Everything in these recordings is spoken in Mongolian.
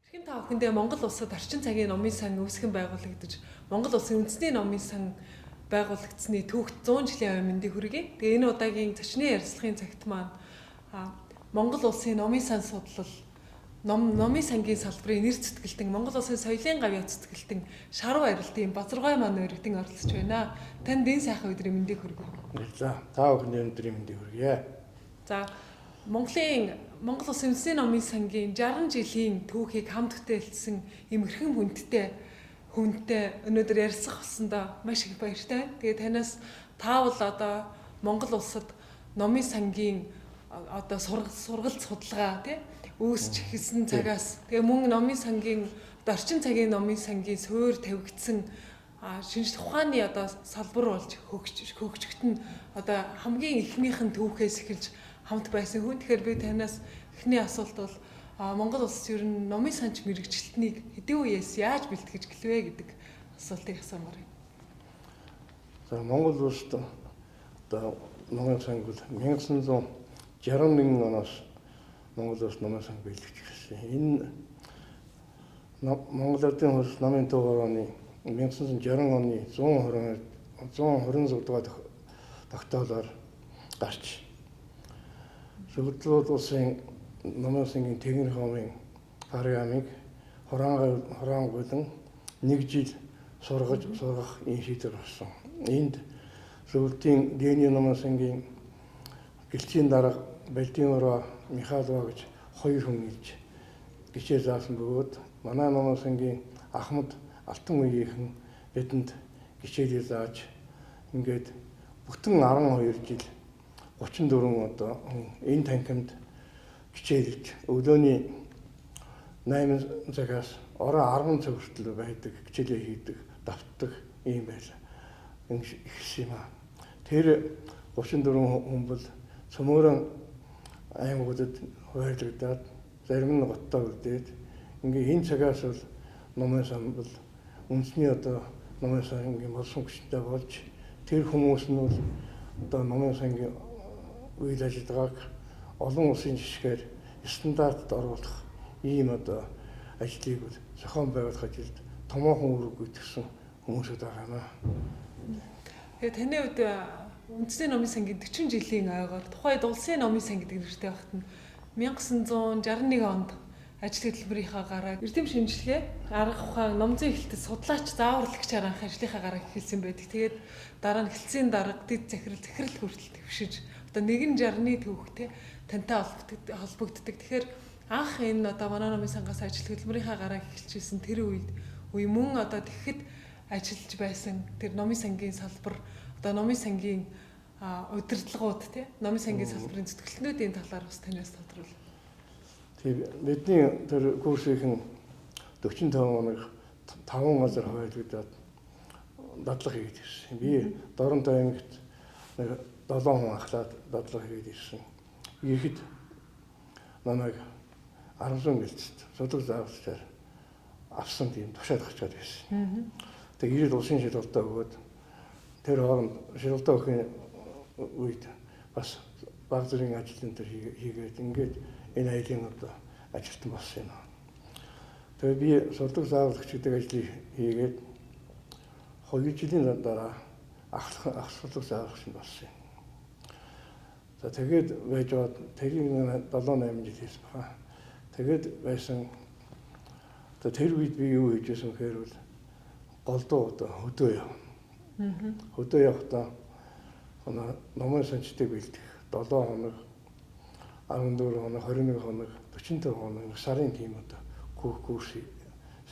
Эрхэм та бүхэндээ Монгол улсад орчин цагийн номын сан үүсгэн байгуулагдаж, Монгол улсын үндэсний номын сан байгуулагдсны түүхт 100 жилийн өмнө мэндийг хүргэе. Тэгээ энэ удаагийн зочны ярилцлагын цагт маань Монгол улсын номын сан судлал, номын сангийн салбарын нэр цэцгэлтэн, Монгол улсын соёлын гавьяа цэцгэлтэн Шаруу арилтын Базаргой маань өргөдөн оролцож байна. Танд энэ сайхан өдрийн мэндийг хүргэе. За, та бүхэнд өдрийн мэндийг хүргэе. За, Монгол улсын үндэсний номын сангийн 60 жилийн түүхийг хамт бүтээлсэн эмэрхэн хүнтэй өнөөдөр ярилцах болсондоо маш их баяртай байна. Тэгээ танаас таавал одоо Монгол улсад номын сангийн одоо сургалт судалгаа тий үүсч эхэлсэн цагаас тэгээ мөн номын сангийн орчин цагийн номын сангийн суурь тавигдсан шинжлэх ухааны одоо салбар болж хөгжөхт нь одоо хамгийн эхнийх нь түүхээс эхэлж хамт байсан хүн. Тэгэхээр би танаас эхний асуулт бол Монгол улс ер нь номын санч мэрэгчлэлтнийг хэдийн үеэс яаж бэлтгэж гэлвэ гэдэг асуултыг асуумаар байна. За, Монгол улсад одоо номын санг бол 1961 оноос Монгол улс номын санг бэлтгэж эхэлсэн. Энэ Монгол Ардын хууль намын төвөөр оны 1960 оны 126 дугаар тогтоолоор гарч Зөвлөлт улсын номын сангийн техник хомын программыг хураан болон 1 жил сургах энэ шийдвэр болсон. Энд зөвлөлтийн ДНИ номын сангийн гэлчийн дарга Балдимирова Михайлова гэж 2 хүн ирж гişээ заасан бөгөөд манай номын сангийн Ахмад Алтан үеийнхэн бидэнд гişээлээ зааж ингээд бүтэн 12 жил 34 одоо энэ танхимд хичээлж өглөөний 8 цагаас орой 10 цаг хүртэл байдаг хичээлээ хийдэг давтдаг юм байлаа. Ихсэн юм аа. Тэр 34 хүн бол цөмөрөн аймагуудад хуваарлагдаад зарим нь готтоо үлдээд ингээ энэ цагаас бол номын сан бол үндэсний одоо номын сангийн болсон хүчтэй болж тэр хүмүүс нь бол одоо номын сангийн үйл ажиллагааг олон улсын жишгээр стандартад оруулах ийм одоо ажлыг бол зохион байгуулах ажилд томоохон үүрэг гүйцэтгэсэн хүмүүсүүд байгаа юм. Тэгээ таны хувьд үндэсний номын сангийн 40 жилийн ойгоор тухайд улсын номын сан гэдэг нэртэй багт нь 1961 онд ажил хөтөлбөрийнхаа гараа эрдэм шинжилгээ, арга ухаан, ном зүйн эхлэлтэд судлаач, зааварлагч анх ажлынхаа гараа эхэлсэн байдаг. Тэгээд дараа нь хэлтсийн дарга, дэд захирал хүртэл твшиж одоо нэгэн жарны төвхтэй тантай холбогддог. Тэгэхээр анх энэ одоо манай номын сангаас ажил хөтөлбөрийнхаа гараа эхэлжсэн тэр үе мөн одоо тэгэхэд ажиллаж байсан тэр номын сангийн салбар одоо номын сангийн удирдлагууд тий номын сангийн салбарын зүтгэлтнүүдийн талаар бас танаас тодорхойл. Тийм бидний тэр курсийн 45 хоног 5 газар хуваарлагдаад дадлага хийгээд ирсэн. Би Доронтой аймагт 7 хүн ахлаад дадлага хийгээд ирсэн. Ихэд намайг 10 гэлцэд судлаг зааварчаар авсан тийм тушаад гарчаад байсан. Тэгээ ирээд улсын шилжилтаа өгөөд тэр хооронд шилжилтаа өгөхийн үед бас баг зэргийн ажлын төр хийгээд ингээд энэ айлын одоо ажилтан болсон юм. Тэгээ би судлаг зааварлагч гэдэг ажлыг хийгээд 2 жилийн дараа ах судлаг зааварлагч болсон юм. За тэгээд байж бод тэрийг 7-8 жил хийсэн баха. Тэгээд байсан тэр үед би юу хийжсэн гэхээр бол голдуу одоо хөдөө яв. Хөдөө явахдаа номын санчтыг бэлдэх 7 хоног 14 хоног 21 хоног 45 хоног сарын тийм одоо курс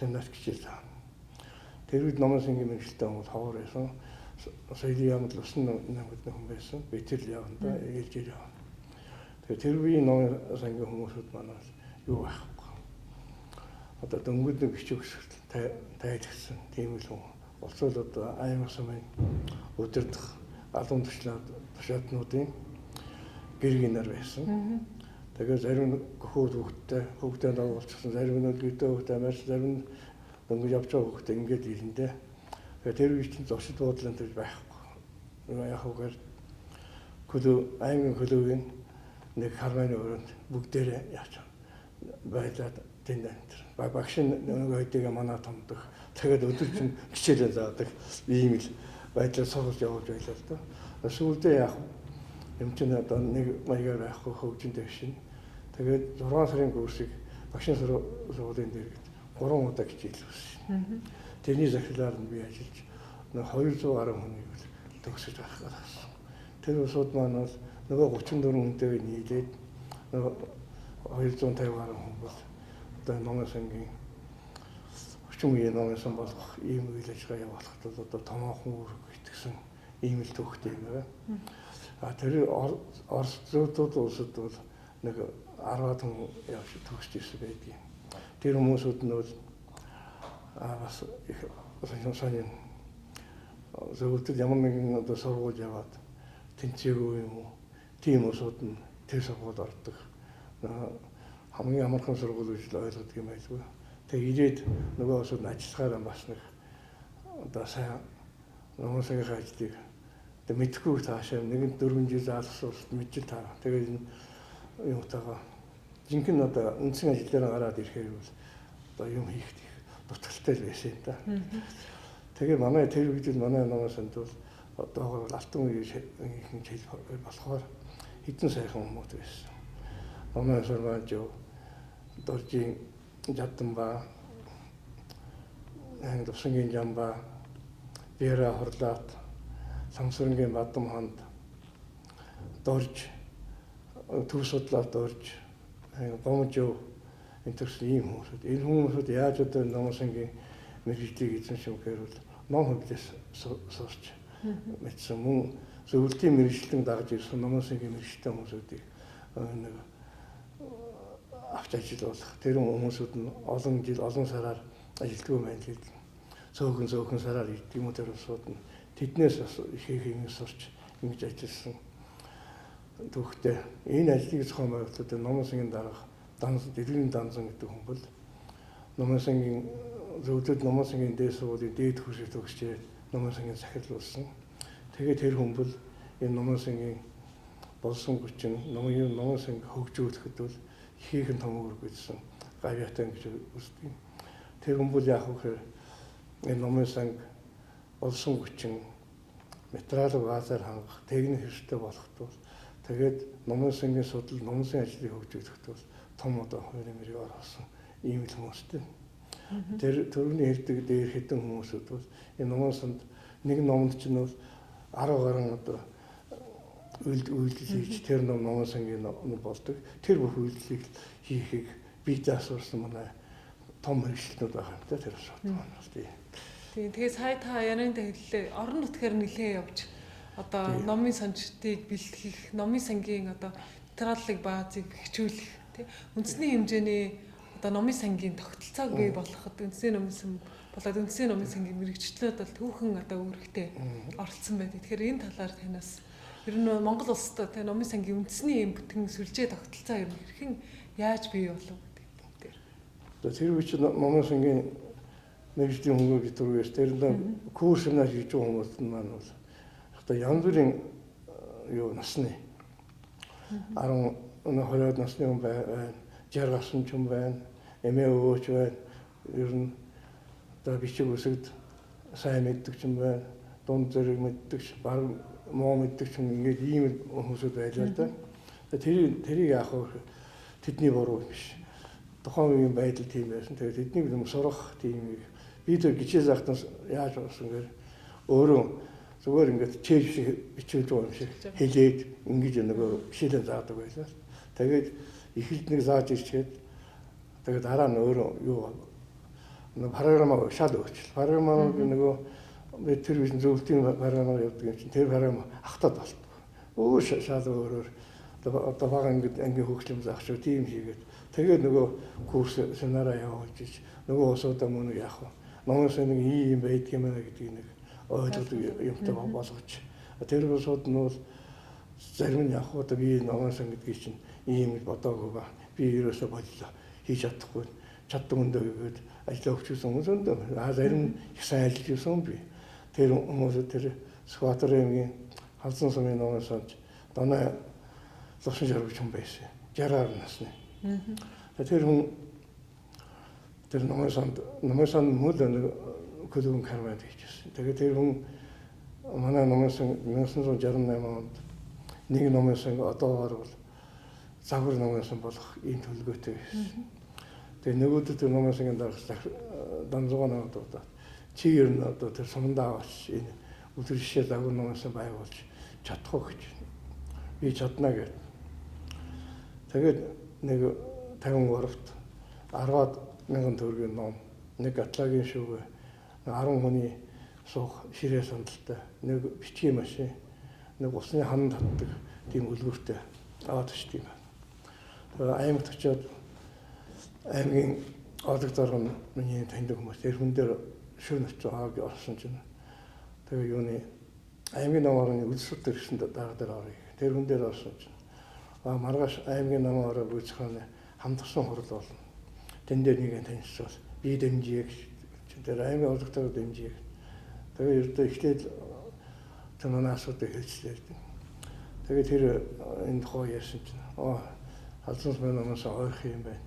семинар хичээл заа. Тэр үед номын сангийн мэргэжилтэй хүмүүс ховор байсан. Соёлын яамд л усан намайг хүн байсан. Би тэр явандаа ээлжээр явна. Тэгээ тэр үеийн номын сангийн хүмүүсүүд манай юу байхгүй. Одоо дөнгөж бичиг өсөлт тайлгсан тийм л хүн. Улсууд одоо аймаг сумын удирдах албан тушаатнуудын гэргийнээр байсан. Тэгээ зарим хүүхдээ дагуулчихсан, зарим нь өлгөдөө хүүхдээ марс, зарим нь дөнгөж явж байгаа хүүхдээ ингээд ирэндээ. Тэгээ тэр үед чинь зочид буудлын төр байхгүй. Яг үгээр аймгийн хөлөөгийн нэг хармайны өрөөнд бүгдээрээ яаж байлаад тэнд энэ багш нөгөө хэдийгээ манай томдох тэгээд өдөржин хичээлээ заадаг ийм л байдлаар сургууль явуулж байлаа л да. Сүүлдээ яг юм чинь одоо нэг маягаар байхгүй хөгжиндөө шин. Тэгээд 6 сарын курсыг багшийн сургуулийн дээр 3 удаа хичээлсэн. Тэрний захирлаар нь би ажиллаж 200 гаруй хүнийг төгсөж авах гэсэн. Тэр усуд маань бол нөгөө 34 хүнтэй нийлээд нөгөө 250 гаруй хүн бол одоо номын сангийн орчин үеийн номын сан болох ийм үйл ажиллагаа явуулахад бол одоо томоохон үүрэг итгэсэн ийм л төвхтэй юм байна. Тэр Орос зөөлтүүд улсад бол нэг 10-аад хүн явж төгсж ирсэн байдгийг. Тэр хүмүүсүүд нь бол бас их сонин зөвхөн ямар нэгэн одоо сургууль яваад тэнцээгүй юм уу? Тийм усуд нь тэр сургуульд ордог. Хамгийн амархан сургууль гэж ойлгодог юм байлгүй. Тэгээ ирээд нөгөө усуд нь ажиллахаараа бас нэг одоо сайн номын сангийн ажлыг тэг мэдхгүй таашаа нэг 4 жил заалгасуулт мэдчихэл таа. Тэгээд юм таага жинхэнэ одоо үндсэн ажил дээр гараад ирэхээр бол одоо юм хийх дутагтай л байсан юм да. Тэгээ манай тэр үед манай номын санд бол одоо алтан үеийн хэл болохоор хэдэн сайхан хүмүүс байсан. Номын сургаалж доржийн жадамба Тусангийн жамба Бэра хорлаат Самсрынгийн бадам ханд дорж төв судлаад дорж гомжоо энэ төрлийн ийм хүмүүсүүд энэ хүмүүсүүд яаж одоо номын сангийн мэргэжлийг эзэн шиг хэрвэл ном хөвлөс сурч мэдсэн мөн зөвлөлтийн мэргэжлэн дагж ирсэн номын сангийн мэргэжтэй хүмүүсүүдийг нэг авч ажиллуулах тэр хүмүүсүүд нь олон жил олон сараар ажилтгүй байна гэдэг цөөхөн сараар ирдэг юм тэр усууд нь тэднээс бас их юм сурч ингэж ажилласан түүхтэй энэ ажлыг зохион байгуулалтад номын сангийн дарга дэлгэрийн данзан гэдэг хүн бол номын сангийн зөвлөлд номын сангийн дээд сургуулийн дээд курсыг төгсчээ номын сангийн захирлуулсан. Тэгээд тэр хүн бол энэ номын сангийн болсон хүчин номын санг хөгжүүлэхэд бол ихээхэн том үүрэг үзсэн гавьяатай гэж үздэг. Тэр хүн бол яг хөөр энэ номын санг болсон хүчин материалыг баазаар хангах техник хэрэгтэй болохд бол тэгээд номын сангийн судал номын сангийн ажлыг хөгжүүлэхэд бол том одоо хөрөмөрийг оруулсан ийм л хүмүүстэй. Тэр төрөний хэлдэг дээр хэдэн хүмүүсүүд бол энэ номын санд нэг номонд ч нь бол 10 гаруй одоо үйлдэл хийж тэр номын сангийн ном болдог. Тэр бүх үйлдэлийг хийхийг бид асуусан манай том хэрэгшлүүд байгаа юм да тэр асуудал байна л тийм. Тэгээ сая та ярианд хэллээ орон нутгаар нэлээ явж одоо номын санчдыг бэлтгэх, номын сангийн одоо материалыг баазыг хөгжүүлэх тий үндэсний хэмжээний одоо номын сангийн тогтолцоог бий болгоход үндэсний номын сан болоод үндэсний номын сангийн мэрэгчлүүд бол түүхэн одоо үүрэгтэй оролцсон байдаг. Тэгэхээр энэ талаар танаас ер нь Монгол улсад тий номын сангийн үндэсний юм бүтэн сүлжээ тогтолцоо юм хэрхэн яаж бий болов гэдэг. Тэр үуч номын сангийн мэрэгжлийн хүмүүс төрөөс тэр нь курс юмнаа хийж байгаа хүмүүс маань бол одоо янз бүрийн юу насны 20-20 насны хүн байна, 60 гарсан ч юм байна, эмээ өвөөч байна. Ер нь одоо бичиг үсэгд сайн мэддэг ч юм байна, дунд зэрэг мэддэг, баг муу мэддэг ч юм ингээд ийм хүмүүсүүд байлаа л да. Тэрийг яах вэ? Тэдний буруу биш. Тухайн үеийн байдал тийм байсан. Тэгээд тэднийг юм сурах тийм бид гिचээ захтан яаж болсон гэхээр өөрөө зүгээр ингээд чэйж шиг бичиж байгаа юм шиг хэлээд ингэж нөгөө бишэлэн заадаг байлаа. Тэгээд эхэлд нэг зааж ирчгээд тэгээд дараа нь өөрөө юу нэг програмаа шал өгчл. Програмаа нөгөө тэр биш зөвлөлтийн програмаар явдаг юм чинь тэр програм ахтаад болтгоо. Өөр шал өөрөөр одоо бага ингээд ангийн хөгжлөм заах шүү тийм хийгээд тэгээд нөгөө курс семинараа явуулж ич нөгөө усуудаа мөн яах вэ? Номын сангийн ийм байдаг юм байна гэдгийг нэг ойлгодог юмтай болгоч. Тэр усууд нь бол зарим нь яг одоо би номын сан гэдгийг чинь ийм бодоогүй ба би ерөөсө боллоо хийж чадахгүй чаддаг өндөө гэгээд ажиллаа өгчүүлсэн хүмүүс өндөө зарим их сайн ажиллаж ирсэн би тэр хүмүүс тэр Скваторын халдсан сумын номын санд доноо лусан жаргаж хүн байсан 60 насны. Тэр хүн тэр номын сан мөл нэг клубын карманд хийжсэн. Тэгээд тэр хүн манай номын сан 1968 онд нэг номын сан одоогоор бол загвар номын сан болох ийм төлөвлөгөөтэй байсан. Тэгээд нөгөөдөө тэр номын сангийн дараах дамжууган надад чи ер нь одоо тэр сумдаа авч энэ өдөр жишээ загвар номын сан байгуулж чадах уу гэж. Би чадна гэв. Тэгээд нэг 53-т 10,000 төгрөгийн ном, нэг атлагийн шүүгээ, 10 хүний суух ширээ сандалтай, нэг бичгийн машин, нэг усны хан татдаг тийм үлгүүртэй аваад очив юм. Тэгээд аймагт очиод аймгийн одог дарга миний таньдаг хүмүүс тэр хүн дээр шүүн очиж аваад орсон чинь тэгээд юуны аймгийн намаарны үлсүүд гэсэн дарга дээр орё. Тэр хүн дээр орсон чинь маргааш аймгийн намаараа бүжиханы хамтарсан хурал болно. Тэн дээр нэг танилцвал би дэмжиж гэж тэр аймгийн одог дэмжиж. Тэгээд ердөө ихтэй тэр манай асуудыг хэлчихлээ. Тэгээд тэр энэ тухай ярьсан чинь халдсан мөн намаас ойрох юм байна.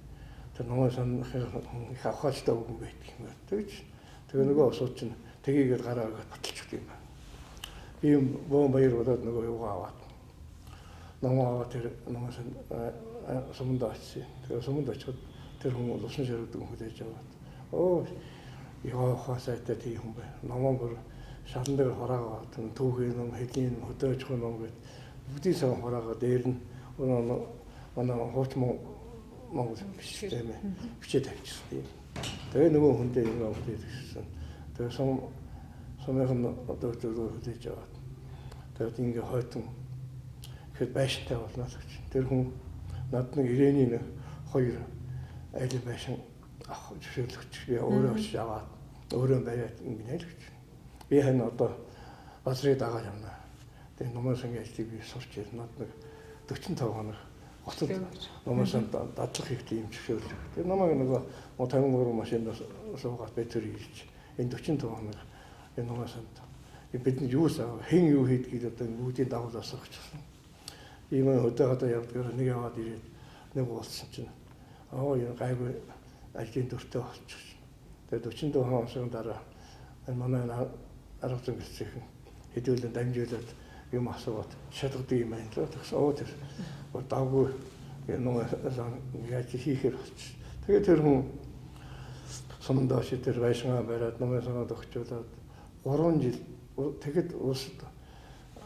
Тэр намаас их авахчтай үгүй байдаг юм байна. Тэгээд нөгөө осууд чинь тгийгээд гараа өгöd баталчихдаг юм байна. Би бөөн баяр болоод нөгөө юугаа аваад намаа тэр намаас сумд очив. Тэгээд сумд очиод тэр хүн усан ширүүдэг хүлээж аваад яа хасаатай тийм хүн байна. Намаа бүр шалан дээр хораагаа түүхийн ном, хэдийн хөдөөж хүн ном гэд бүгдийн сан хораагаа дээр нь манай хууч Монгол бичтэй мэ бичээ тавьчихсан юм. Тэгээ нөгөө хүндээ юм хэлсэн. Тэгээ сумын одоо хөдөөж аваад тэгээд ингээ хойтон гэхэд байшинтай болно л гэж. Тэр хүн над нэг ирээний нэг хоёр айлын байшин авах зөвшөөрлөгч би өөрөө очиж аваад өөрөө бариад ингэ л гэж. Би хань одоо базрыг дагаад явна. Тэгээ номын сангийн ажлыг би сурч ирнэ. Нэг 45 хоног гоцод номын сан дадлах хэрэгтэй юм зөвшөөрлөг. Тэр намайг нөгөө 53 машинаас суугаад бэтэр хийж энэ 45 хоног энэ номын санд бидний юу хэн юу хийдгийг одоо бүгдийн дагуулаас сурчихсан. Ийм өдөө явдгаар нэг яваад ирээд нэг уулзсан чинь энэ гайгүй ажлын дуртай болчих. Тэгээд 44 хоногын дараа манай арга зам гисцэн хэдүүлэн дамжуулаад юм асууад шалгадаг юм байна л тэгсэн. Тэр давгүй юм яаж хийхээр болчих. Тэгээд тэр хүн сумдаач тэр байшингаа бариад номын санаад өгчүүлээд 3 жил тэгэд улсад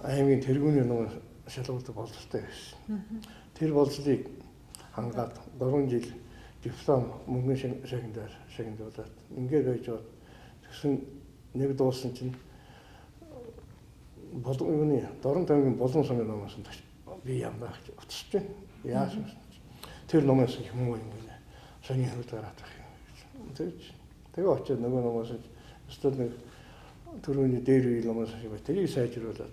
аймгийн тэргүүний ном шалгуулдаг бололтой байсан. Тэр болцлыг хангаад 3 жил диплом мөнгөний шагналуулаад ингээд байж бод тэгсэн нэг дууссан чинь юуны Дорн таймгийн болон сумын номоос би явна гэж утсаж байна. Яаж вэ? Тэр номоос юм уу юм бэ? Сони хөрөд гараад байх юм. Тэгээ очиод нөгөө номоос өстөл нэг төрөний дээр үйл номоос шиг тэрийг сайжруулад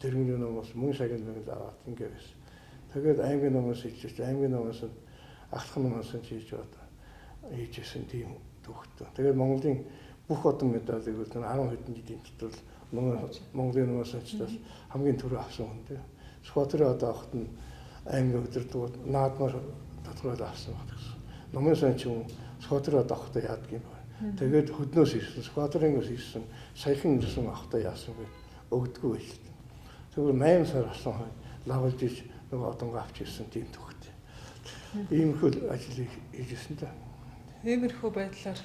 тэрний номоос мөн шагнал аваад ингэ байсан. Тэгээд аймгийн номоос хийж аймгийн номоос ахлах номоос хийж бод хийжсэн тийм төвхтөө. Тэгээд Монголын бүх одон медалийг бол 10 хэдэн жилийн дотор Монголын номоос очиж хамгийн түрүү авсан хүн дээ. Скватрын одоо авахт нь аймгийн өдөртүүд наадмаар тодорхойлол авсан баг гэсэн. Номын сан ч юм скватрын одоо авахтаа яадаг юм байна. Тэгээд хөднөөс ирсэн, скватрынгоос ирсэн, саяхан ирсэн авахтаа яасан бэ? Өгдөггүй байл. Тэгвэл 8 сар болсон хой лавлж иж нөгөө одонгоо авч ирсэн тийм төвхтэй. Иймэрхүү ажлыг хийжсэн та. Иймэрхүү байдлаар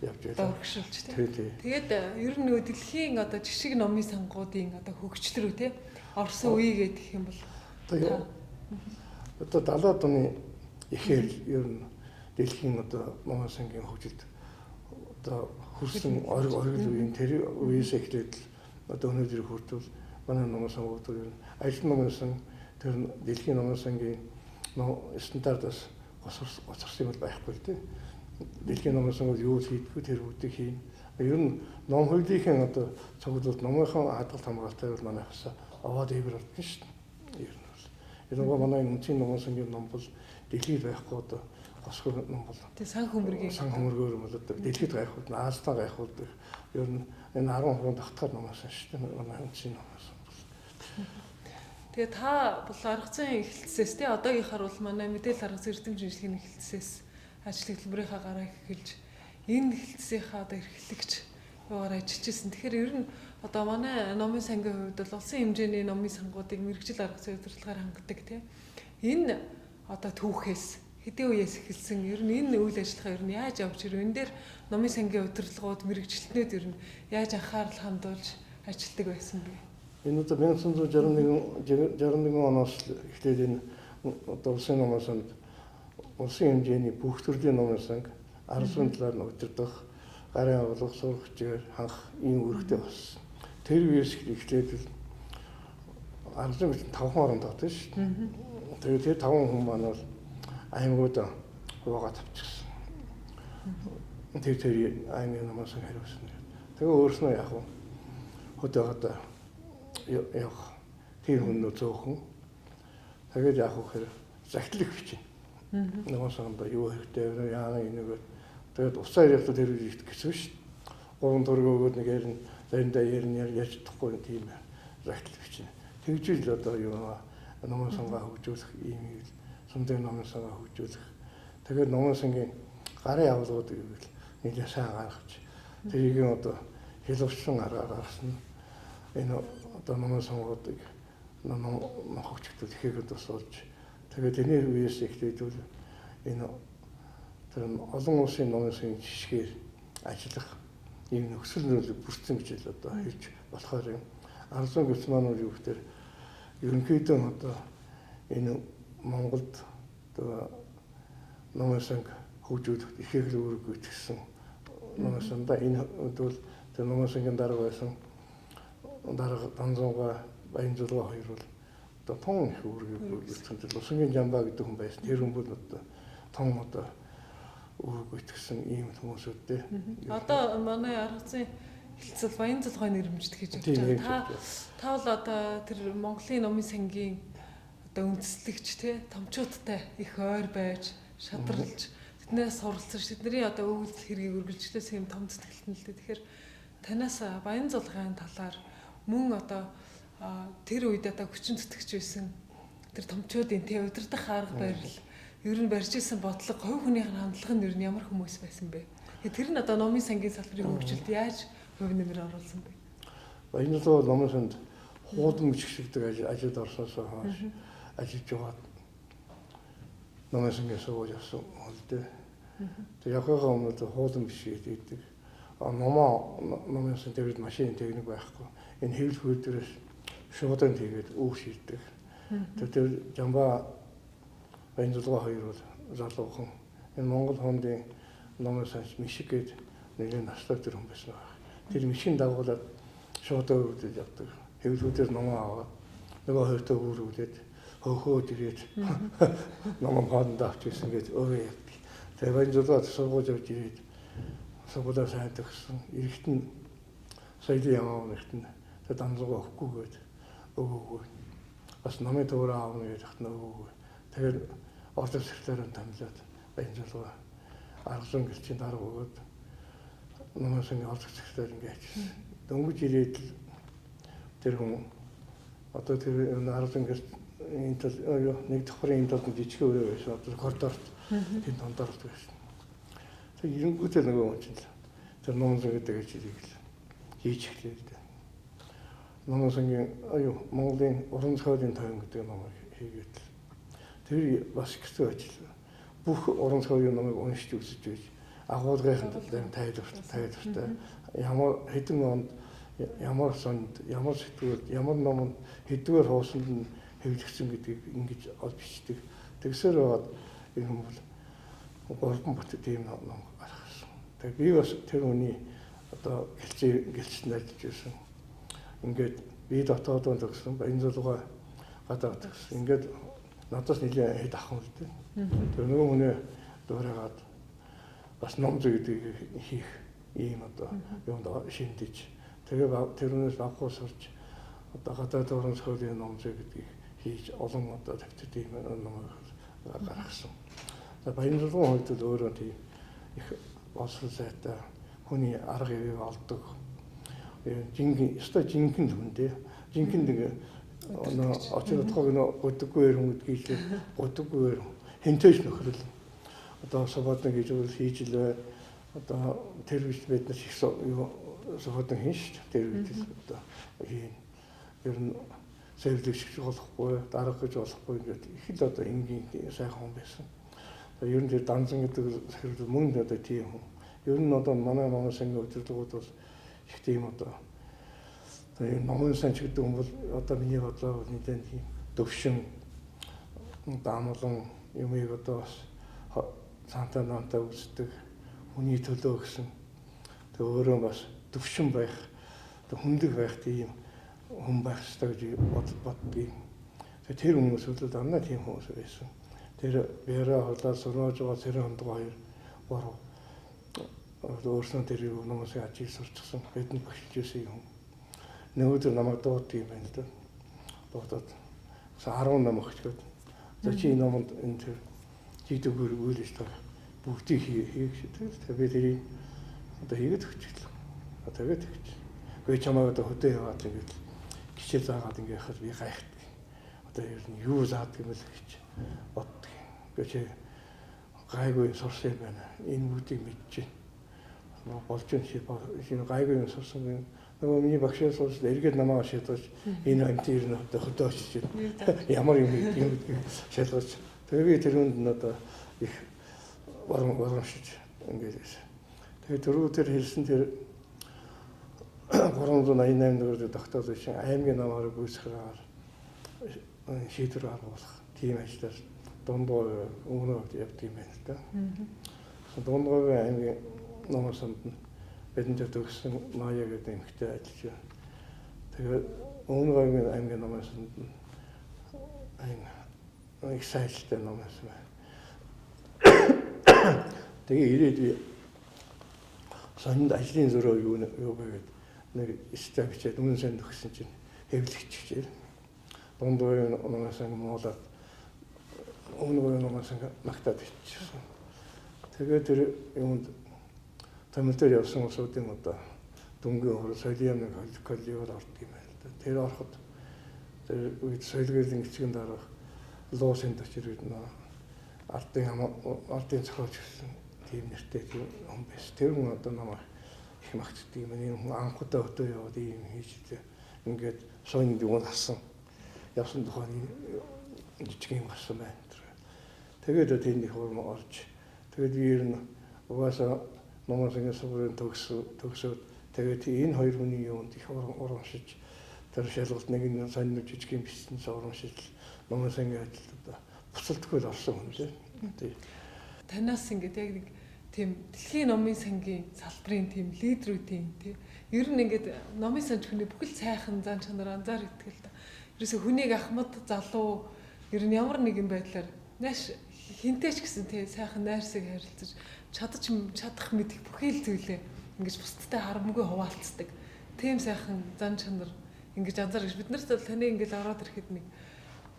явж байлаа. Дөргшилж тий. Тэгээд ер нь нөгөө дэлхийн одоо жишг номын сангуудын одоо хөгжлөрөө тий орсон үе гэдэг юм бол одоо 70-аад оны ихээр ер нь дэлхийн одоо номын сангийн хөгжилд одоо хүрсэн оргил үеийн тэр үеэс эхлээд одоо өнөөдөр хүртэл манай номын сангууд ер нь ажил номын сан тэр дэлхийн номын сангийн стандартаас гоцорсон юм байхгүй тий. Дэлхийн номын сангууд юу хийдгүү тэр бүгдийг хийн. Ер нь ном хуулийнхын одоо цогцолд номынхон хадгалт хамгаалалттай бол манай хасаа аваад ивэр болдсон шүү дээ. Ер нь бол. Энэ гоо манай үнцгийн номын сангийн ном бол дэлхийд байхгүй одоо госхор ном бол. Тэг сан хөмөргөөр бол одоо дэлхийд гайхууд Аазтаа гайхууд ер нь энэ 10% татгаар номын сан шүү дээ. Манай үнцгийн номын сан бол. Тэгээ та бол арга зүйн эхлэлцээс тий одоогийнхаар бол манай мэдээлэл арга зүй эрдэм шинжилгээний эхлэлцээс ажил хөтөлбөрийнхаа гараа эхэлж энэ хэлтсийнхаа одоо эрхлэгч юугаар ажиллаж ирсэн. Тэгэхээр ер нь одоо манай номын сангийн хувьд бол улсын хэмжээний номын сангуудыг мэрэгжил арга зүй удирдлагаар хангадаг тийм. Энэ одоо түүхээс хэдийн үеэс эхэлсэн ер нь энэ үйл ажиллагаа ер нь яаж явж ирв? Энэ дээр номын сангийн удирдлагууд мэрэгжилтнүүд ер нь яаж анхаарал хандуулж ажилладаг байсан бэ? Энэ одоо 1961 оноос эхлээд энэ одоо улсын номын санд улсын хэмжээний бүх төрлийн номын санг арга зүйн талаар нь удирдах, гарын агуулга, сурах хичээл ханх ийм үүрэгтэй болсон. Тэр үеэс эхлээд арга зүйн 5 орон тогтсон шүү дээ. Тэгээд тэр 5 хүн маань бол аймагуд хувагаад авчихсан. Тэр аймгийн номын санг хариуцсан. Тэгээ өөрснөө яг хөдөөд явах тэр хүннөө зөөхөн. Тэгээд яг хэр захидлах бичнэ. Номын сангад юу хэрэгтэй яана энийг тэгээд усаа яриад тэр үеийг гэсэн шүү дээ. 3 төргөө өгөөд нэг ярина, заримдаа ярина яаж чадахгүй тийм захидлах бичнэ. Тэгжил одоо юу номын сангаа хөгжүүлэх ийм сумдын номын сангаа хөгжүүлэх. Тэгээд номын сангийн гарын явуулгууд гэвэл нэлээд сайн гаргаж тэрийг одоо хэлвэрсэн аргаар гаргасан. Энэ одоо номын сангуудыг ном хөгжүүлэлт ихээр тусалж тэгээд энэ үеэс эхлээд энэ тэр олон улсын номын сангийн жишгээр ажиллах ийм нөхцөл нөлөө бүрдсэн гэж л одоо хэлж болохоор юм. Арга зүйн гэвч маань юу гэхээр ерөнхийдөө одоо энэ Монголд одоо номын санг хөгжүүлэлт ихээр л үүрэг гүйцэтгэсэн номын санда энэ бол тэр номын сангийн дарга байсан дарга Данзууга Баянзулга хоёр бол одоо тун их үүрэг гүйцэтгэсэн. Лусангийн Жамбаа гэдэг хүн байсан. Тэр хүн бол одоо том одоо үүрэг гүйцэтгэсэн ийм хүмүүсүүдтэй. Одоо манай арга зүйн хэлцэл Баянзулгай нэрмждэг гэж бодож байгаа. Та бол одоо тэр Монголын номын сангийн одоо үндэслэгч те томчуудтай их ойр байж шадралж тэднээс суралцж тэдний одоо өгүүлбэл хэргийг үргэлжлүүлсэн юм том сэтгэлтэн л дээ. Тэгэхээр танаас Баянзулгайн талаар мөн одоо тэр үед одоо хүчин зүтгэж байсан тэр томчуудын те удирдах арга барил ер нь барьж исэн бодлого хувь хүнийх нь хандлага нь ер нь ямар хүмүүс байсан бэ? Тэр нь одоо номын сангийн салбарын хөгжилд яаж хувь нэмэр оруулсан бэ? Баянзулга номын санд хуудан бичигддэг ажилд орсноос хойш ажиллаж байгаа номын сангийн сууж явсан хөл дээ. Тэг явхаа өмнө хуудан бичигддэг. Номын сан дээр машин техник байхгүй. Энэ хэвлэл дээрээс шуудан тэгээд үг шийддэг. Тэр Жамбаа Баянзулга хоёр бол залуухан. Энэ Монгол хондын номын санч Мишиг гээд нэгэн наслаг тэр хүн байсан байна. Тэр Мишийн дагуулад шуудан үрдэж явдаг. Хэвлэлүүдээр ном аваад нөгөө хоёртой үргэлээд хөөхөөд ирээд ном хоолнд авч ирсэн гэж өөрөө явдаг. Тэгээ Баянзулга сургууль явж ирээд сургуулаа сайддаг гэсэн. Эрэхтэн соёлын яваа нэгтэн тэр Данзууга өгөхгүйгээд өгөөгүй. Бас номын төөрөө аавна гэж хатна өгөөгүй. Тэгээд ордер секретарь танилцаад Баянзулга арга зүйн гэлчийн дарга өгөөд номын сангийн ордер секретарь ингэж ажилласан. Дөнгөж ирээд тэр хүн одоо тэр арга зүйн гэлч энэ тал нэг давхрын энэ талд жижиг өрөө байсан. Одоо коридорт тэнд тондорт байсан. Тэг ирэнгүүтэл нөгөө хүн чинь тэр номын санг гэдэг ажлыг хийж эхлэв. Номын сангийн Монголын уран зохиолын тойрон гэдэг номыг хийгээд тэр бас хэцүү ажил. Бүх уран зохиолын номыг уншиж үзэж байж агуулгын тайлбартай ямар хэдэн онд ямар сонд ямар сэтгүүл ямар номонд хэдгээр хуусанд нь хэвлэгдсэн гэдгийг ингэж олж бичдэг. Тэгсээр байгаад энэ хүн бол 3 бот тийм ном гаргасан. Тэгээ би бас тэр хүний одоо гэлцэнд ажиллаж байсан. Ингээд би дотоодоо төгсөн Баянзулга гадаад төгсөн. Ингээд надаас нэлээд хэд ахын үлдээ. Тэр нөгөө хүнээ дуурайгаад бас ном зүйдгийг хийх ийм одоо юунд шиндэж. Тэгээ тэрнээс авахгүй сурч одоо гадаад уран зохиолын ном зүй гэдгийг хийж олон одоо төвчд ийм ном гаргасан. Баянзулгын хувьд л өөрөө тийм их боловсрол сайтай хүний арга явыг олдог. Жинхэнэ хүн дээ. Жинхэнэ нэг очирдохог нөө өдөггүй хүн гэдгийг өдөггүй хинтэйч нөхрөл одоо свободны гэж үл хийж л бай. Одоо тэр үед бид нар их свободны хийн шүү дээ. Тэр үед одоо хийн. Ер нь сэвлэгч болохгүй, дарга гэж болохгүй ингээд их л одоо энгийн сайхан хүн байсан. Ер нь тэр Данзан гэдэг хэрэг мөн одоо тийм хүн. Ер нь одоо манай сангийн удирдлагууд бол их тийм одоо номын сан ч гэдэг юм бол одоо миний бодлоор нэгэн тийм төвшин даамлан юмыг одоо цаантаа наантаа үздэг хүний төлөө гэсэн тэг өөрөө бас төвшин байх хүндэг байх тийм хүн байх ёстой гэж боддгийг. Тэр хүмүүс бол дандаа тийм хүмүүс байсан. Тэр бэрэ хоолой сурваж байгаа цэрэн хондог хоёр гурав өөрснөө тэр юмнаас ажил сурчсан бидний багшилжсэн юм. Нөгөөдөр намайг дууддаг юм байна л да. Дуудаад 10 нам өгчөөд за чи номонд энэ тэр жидэгөр үйлж таа бүгдийг хийх шийдэл. Тэгээ би тэрийг одоо хийгээд өгчлээ. Тэгээд өгч. Гүй чамайг одоо хөдөө яваад ингээд гişээ заагаад ингээд яхад би гайхдаг. Одоо ер нь юу заадаг юм бэ гэж боддог. Гэхдээ гайгүй сурсан юм байна. Энэ бүгдийг мэдчихэв. Болж энэ гайгүй юм сурсан юм. Нөгөө миний багшаас болж эргээд намайг шийдвэж энэ амтэр нь одоо хөдөө очиж ямар юм шалгаж. Тэгээ би тэр хүнд нь одоо их урамшиж ингээд байсан. Тэгээ дөрөвдөр хэлсэн тэр 388 дөрөвдөр тогтоол шин аймгийн намаар гүйцэхээр шийдвэр гаргуулах тийм ажиллаж дундгой өмнөд явдаг юм байна л да. Дундгой аймгийн намаас бидэнд төгссөн Мая гэдэг эмэгтэй ажиллаж байна. Тэгээд өмнөд аймгийн намаас их сайжтай намаас байна. Тэгээ ирээд сонд ажлын зөрөө юу байгаад нэг став бичээд өмнө сан төгссөн чинь хэвлэгч хичээл. Дундгой намаас муулаад өмнөд намаас магтаад бичсэн. Тэгээд тэр юмд тамилтэр явсан усуудын одоо дүнгийн хор соёлын нэг коллегоор ордог юм байна л да. Тэр ороход тэр үед соёлын эцгийн дараах луусын төчрүүд нөө ардын зохиолч гэсэн тийм нэртэй тийм хүн байсан. Тэр хүн одоо намайг их магтдаг юм. Энэ хүн анхудаа өтөө яваад ийм хийж ингээд соёлын дүн хасан явсан тухайн жижиг юм гарсан байна. Тэгээд тэнд их урам орж тэгээд би ер нь угаасаа номын сургуулийн төгсөөд тэгээд энэ хоёр хүний юунд их урамшиж тэр шалгалт нэг нь сонир жижиг юм бичсэн урамшиж номын сангийн ажилд буцалтгүй л орсон хүн лээ. Танаас ингээд яг нэг тийм дэлхийн номын сангийн салбарын тийм лидерүүдийн тий ер нь ингээд номын санч хүний бүхэл сайхан зан чанар анзаар итгэл та. Ерөөсө хүнийг ахмад залуу ер нь ямар нэгэн байдлаар нааш хинтээч гэсэн тий сайхан найрсаг харилцаж чадах мэдих бүхий л зүйлээ ингэж бусдтай харамгүй хуваалцдаг. Тийм сайхан зан чанар ингэж анзаарч бид нарт бол таны ингэж ороод ирэхэд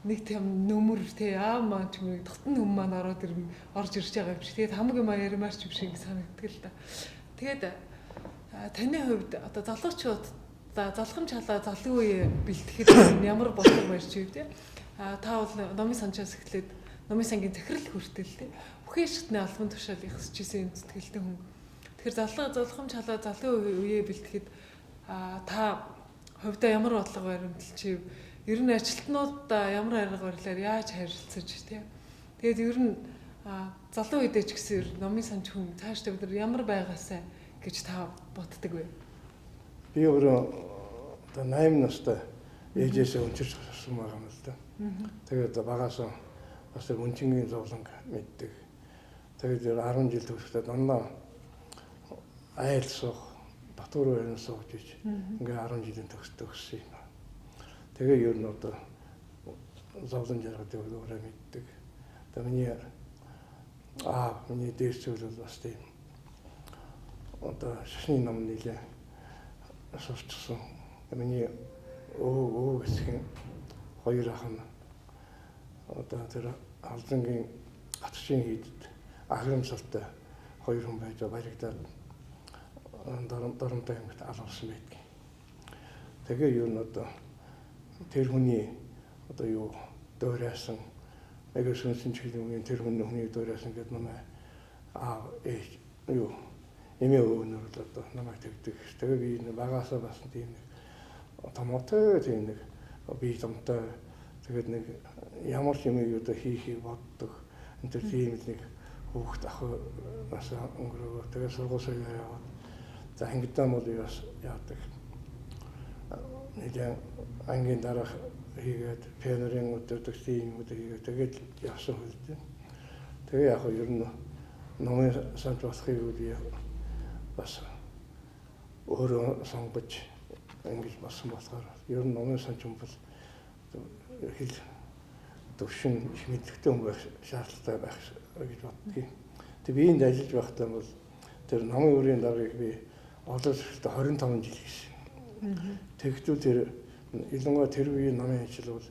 нэг тийм нөмөр тий маань ч юм уу дотн хүм маань ороод орж ирж байгаа юм шиг. Тэгээд хамгийн маяармаар ч юм шиг санагддаг л да. Тэгээд таны хувьд одоо залуучууд залхам чалаа залуу үе бэлтгэхэд ямар бодлого барьж ив тий та бол номын санчаас эхлээд номын сангийн захирал хүртэл тий бүхэн шатны албан тушаал их хэсжсэн юм сэтгэлтэй хүн. Тэгэхээр залхам чалаа залуу үе бэлтгэхэд та хувьдаа ямар бодлого баримталж ив ер нь ажилтнуудаа ямар арга барилаар яаж харилцаж тий. Тэгээд ер нь залуу үедээ ч гэсэн номын санч хүн цаашдаа бид нар ямар байгаасаа гэж та боддог вэ? Би өөрөө одоо 8 настай ээжээсээ өнчирч гарсан байгаа юм л да. Тэгээд багаасаа бас өнчингийн зовлон мэддэг. Тэгээд 10 жил төгсөд дандаа айл суух, Батбар байрны сууж иж ингээ 10 жилийн төгссөн юм. Тэгээ ер нь одоо зовлон жаргал өөрөө мэддэг. Одоо миний дээрчүүл бол бас тийм одоо шашны ном нэлээ сурчсан. Миний өө гэсхэн хоёр ах нь одоо тэр алдангийн атгын хийдэд аграмсалтай хоёр хүн байж баригдаад дарамтай юмд алуулсан байдаг. Тэгээ юу н одоо тэр хүний одоо юу дөрөөсөн нэг сүнсэн ч юм уу тэр хүний дөрөөсөн гэдэг нэмээ ээж юу эмээ өвнөр л одоо намайг тэгдэг. Тэгээ би багаасаа бас тийм нэг томоотой тийм нэг бие домтой тэгээд нэг ямар ч юм одоо хийхийг боддог. Энэ тийм нэг хүүхэд ах бас өнгөрөө тэгээд сургууль яваад за ангидаа мод бас яадаг. Нэг ангийн дараах хийгээд пианорын өдөртөг тийм өдөр хийгээд тэгээд явсан хөлтэй. Тэгээ яг ер нь номын санч болохыг үгүй бас өөрөө сонгож ингэж болсон болохоор ер нь номын санч юм бол хэл төвшин их мэдлэгтэй хүн байх шаардлагатай байх гэж боддгийг. Тэгээ би энд ажиллаж байхдаа бол тэр номын үрийн даргаыг би олж ирэхдээ 25 жил хийсэн. Тэгвэл тэр ялангуяа тэр үеийн номын ажил бол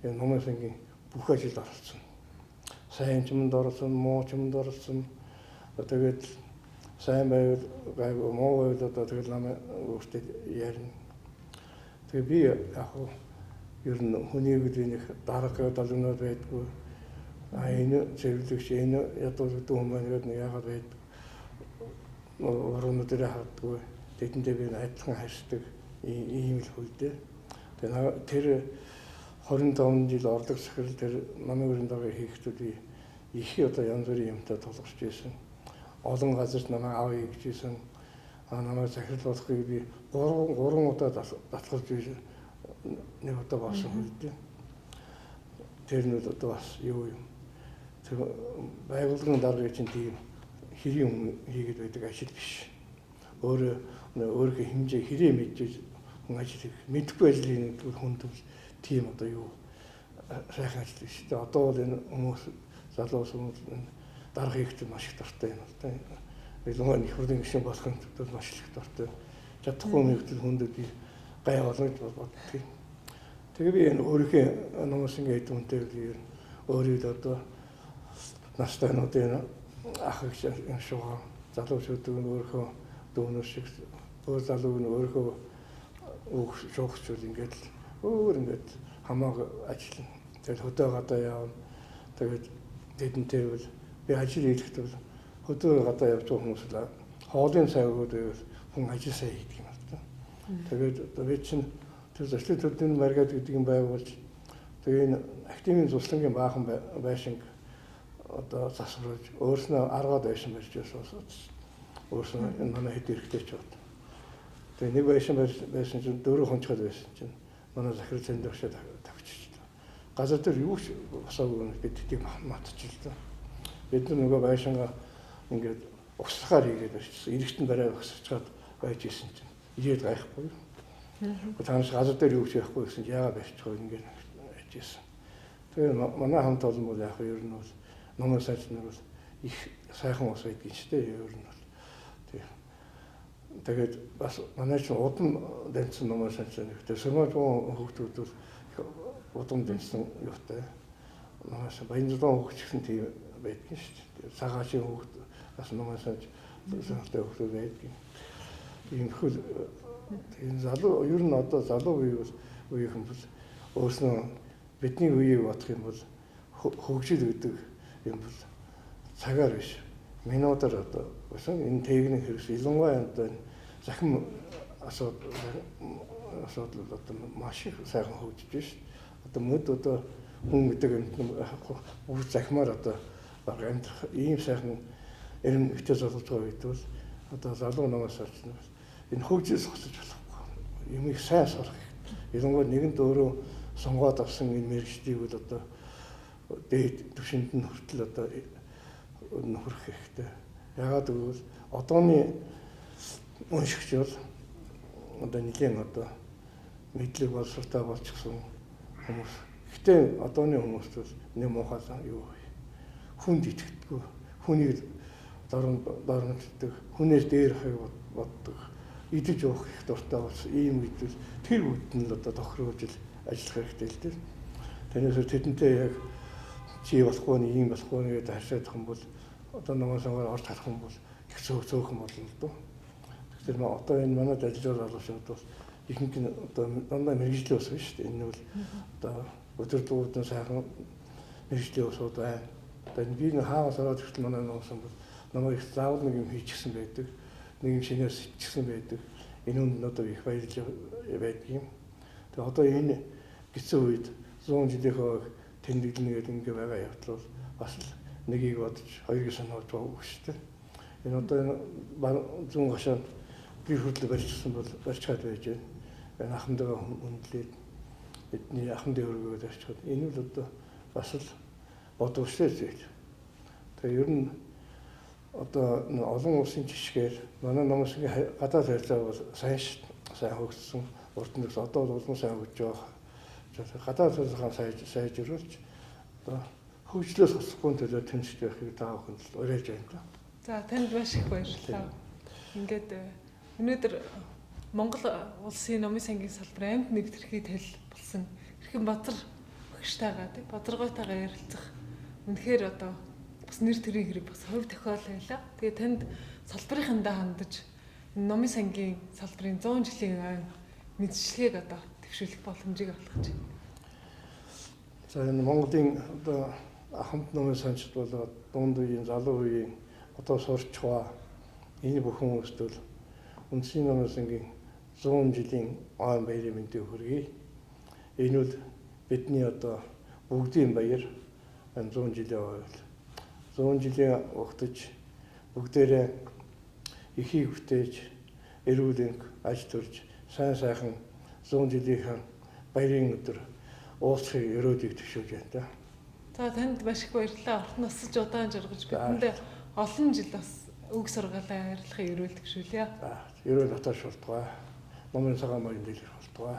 энэ номын сангийн бүх ажилд оролцсон. Сайн ч юмд оролцсон, муу ч юмд оролцсон. Тэгээд сайн байвал гайгүй муу байвал одоо тэгэл намайг өөртөө ярина. Тэгээ би яг ер нь хүнийг нэг дарга долгонод байдгүй. Энэ зөвлөгч энэ ядуулдаг хүмүүс нэг яагаад байдаг. Орон дээр харддаг. Тэдэндээ би адилхан харьцдаг ийм л хөлдөө. Тэгээ тэр 25 жил орлог сахил тэр намын өрийн дагуу хийхдээ би их одоо янз бүрийн юмтай тулгарч байсан. Олон газарт намайг авъя гэж байсан. Намайг захирлуулахыг би 3 удаа татгалж байсан. Нэг удаа болсон хөлдөө. Тэр нь одоо бас юу юм. Тэр байгууллагын дарга чинь тийм хэрийн хүн хийгээд байдаг ажил биш. Өөрийнхөө хэмжээ хэрэг мэдж хүн ажил хийх мэдгүй ажлын хүнд тийм одоо юу сайхан ажил биш. Тэгээ одоо бол энэ хүмүүс залуус хүмүүс дарга хийхдээ маш их дуртай юм л да. Ялангуяа нөхрийн гишүүн болохын тулд маш их дуртай. Чадахгүй нэгтэл хүндэд би гай болно гэж боддог. Тэгээ би энэ өөрийнхөө номос ингээд үнтэй би өөрийгөө одоо настайнуудын ах их шугаа залуучууд өөрийнхөө дүүнэр шиг өөр залууг нь өөрийнхөө өөх шуухчул ингээд өөр ингээд хамаагүй ажиллана. Тэгээд хөдөө гадаа явна. Тэгээд тэдэнтэй бол би ажил хийхэд бол хөдөө гадаа явж байгаа хүмүүс л хоолын цаг өгөөд байвал хүн ажил сайн хийдэг юм байна. Тэгээд одоо би чинь тэр зочлын төдийн маргаад гэдэг юм байгуулж тэгээ энэ активын цуслангийн баахан байшинг одоо засварж өөрснөө аргаад байшин барьж байсан. Өөрснөө энэ манай хэд хэрэгтэй ч бод. Тэгээ нэг байшин чинь 4 хонцгой байсан чинь манай захирал зэнд өгшөө тавьчихлаа. Газар дээр юу ч босоогүй бид тэдийг матчихлаа. Бид нөгөө байшингаа ингээд угсахаар хийгээд барьчихсан. Иргэдэн барай багсчаад байж исэн чинь ирээд гайхгүй. Таанч газар дээр юу ч яахгүй гэсэн яагаад барьчихгүй ингээд ажижсэн. Тэгээ манай хамт олон бол яг ер нь бол номын сайд нар бол их сайхан ус байдаг юм шүү дээ ер нь бол. Тэгээд бас манай чинь удам дэнцэн номын сайд нэг тэр сөрмөж хүүхдүүд бол удам дэнцэн юутай. Маш баянзлан хүүхд гэсэн тийм байдаг юм шүү дээ. Цагаашийн хүүхд бас номын сайд сонирхолтой хүүхдүүд байдаг. Ийм хөл энэ залуу ер нь одоо залуу үеийнхэн бол өөрснөө бидний үеийг бодох юм бол хөгжил гэдэг юм бол цагаар биш. Минутаар одоо усан энэ техник хэрэгс ялангуяа одоо захим асуудал одоо маш их сайхан хөгжиж байна шүү. Одоо мөд одоо хүн гэдэг бүх захимаар одоо амьдрах ийм сайхан эрен хичээл залгаж байгаа үед бол одоо залуу намаас олж энэ хөгжил зогсож болохгүй. Юм их сайн сурах. Ялангуяа нэгэнт өөрөө сонгоод авсан энэ мэргэжлийг бол одоо дээд түвшинд нь хүртэл одоо хүрэх хэрэгтэй. Яагаад гэвэл одооны уншигч бол одоо нэгэн одоо мэдлэг боловсролтой болчихсон хүмүүс. Гэтэ одооны хүмүүс бол нэг муухай юу вэ? Хүнд итгэдэггүй. Хүнийг дорногддог. Хүнээс дээр хаяг боддог. Идэж уух их дуртай болсон. Ийм үед тэр бүд нь одоо тохируулж ажиллах хэрэгтэй л дээ. Тэрнээс тэдэнтэй яг чи болохгүй нэг юм болохгүй нэг харьцаадах юм бол одоо намайг орж харах юм бол их цөөхөн болно л доо. Тэгэхээр одоо энэ манайд ажиллаж байгаа залуучууд бол ихэнх нь одоо дандаа мэрэгжлийн ус биш шүү дээ. Энэ бол одоо өдөртгүүдэн сайхан мэрэгжлийн усуд байна. Одоо би нэг хаавас ороод ихтэл манай нуусан бол намайг заавал нэг юм хийчихсэн байдаг. Нэг юм шинээр сэтгсэн байдаг. Энэ үнд одоо их баярлал байдгийн. Тэгээ одоо энэ гисэн үед 100 жилийн хойг тэмдэглэнэ гэдэг ингээ байгаа явдал бол бас л нэгийг бодож хоёрыг санаад байгаа шүү дээ. Энэ одоо энэ зүүн гашаанд гэр хөдлө барьчихсан бол барьчаад байж байна. Энэ ахмадаа үнэлээд бидний ахмадын өргөөд барьчихад энэ л одоо бас л бодвол зүйл. Тэгээ ер нь одоо олон улсын жишгээр манай намсын гадаад харилцаа бол сайн хөгжсөн. Урд нь одоо бол улам сайн хөгжиж байгаа. Гадаад харилцаа сайжруулж одоо хөгжлөөс хосхгүй төлөө тэмцэж байхыг та бүхэнд л уриалж байна да. За танд маш их баярлалаа. Ингээд өнөөдөр Монгол улсын номын сангийн салбар амьд нэвтрхий тал болсон. Хэрхэн базар багштайгаа тий базаргойтойгоо ярилцах үнэхээр одоо бас нэр төрийн хэрэг бас хувь тохиол байлаа. Тэгээ танд салбарынхандаа хандаж номын сангийн салбарын 100 жилийн мэдчилгээг одоо төвшүүлэх боломжийг олгож байна. За энэ Монголын одоо ахмад номын санчд болоод дунд үеийн залуу үеийн одоо сурчгаа энэ бүхэн хүмүүст үндсийн номын сангийн 100 жилийн ойн баярын мэндийг хүргэе. Энэ бол бидний одоо бүгдийн баяр 100 жилийн ойл 100 жилийн угтаж бүгдээрээ ихийг бүтээж эрүүл аж төрж сайн сайхан 100 жилийн баярын өдөр уулзахыг өрөөдийг төвшүүлж байна да. За танд маш их баярлалаа. Орхон насж удаан жаргаж бидэнд олон жил бас үг сургаалаа харилцахыг өрөөлдөг шүү лээ. За ерөөл хаташ болтугай. Номын цагаан морин дэлгэр болтугай.